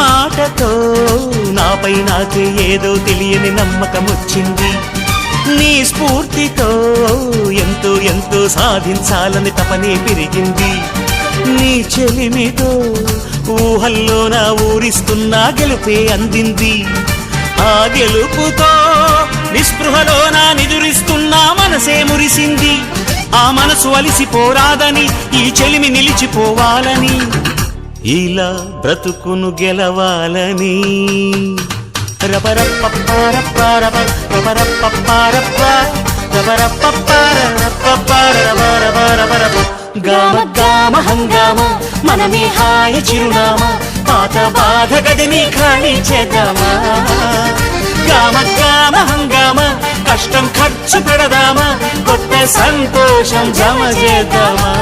మాటతో నాపై నాకే ఏదో తెలియని నమ్మకం వచ్చింది. నీ స్ఫూర్తితో ఎంతో ఎంతో సాధించాలని తపనే పెరిగింది. నీ చెలిమితో ఊహల్లో నా ఊరిస్తున్నా గెలుపే అందింది. ఆ గెలుపుతో నిస్పృహలో నా నిదురిస్తున్నా మనసే మురిసింది. ఆ మనసు అలిసిపోరాదని ఈ చెలిమి నిలిచిపోవాలని ఇలా బ్రతుకును గెలవాలని గామ గామ హంగామ మనమే హాయ చిరునామా పాత బాధ గదిని ఖాళీ చేద్దామా. గామ గామ హంగామ కష్టం ఖర్చు పెడదామా కొత్త సంతోషం జమ చేద్దామా.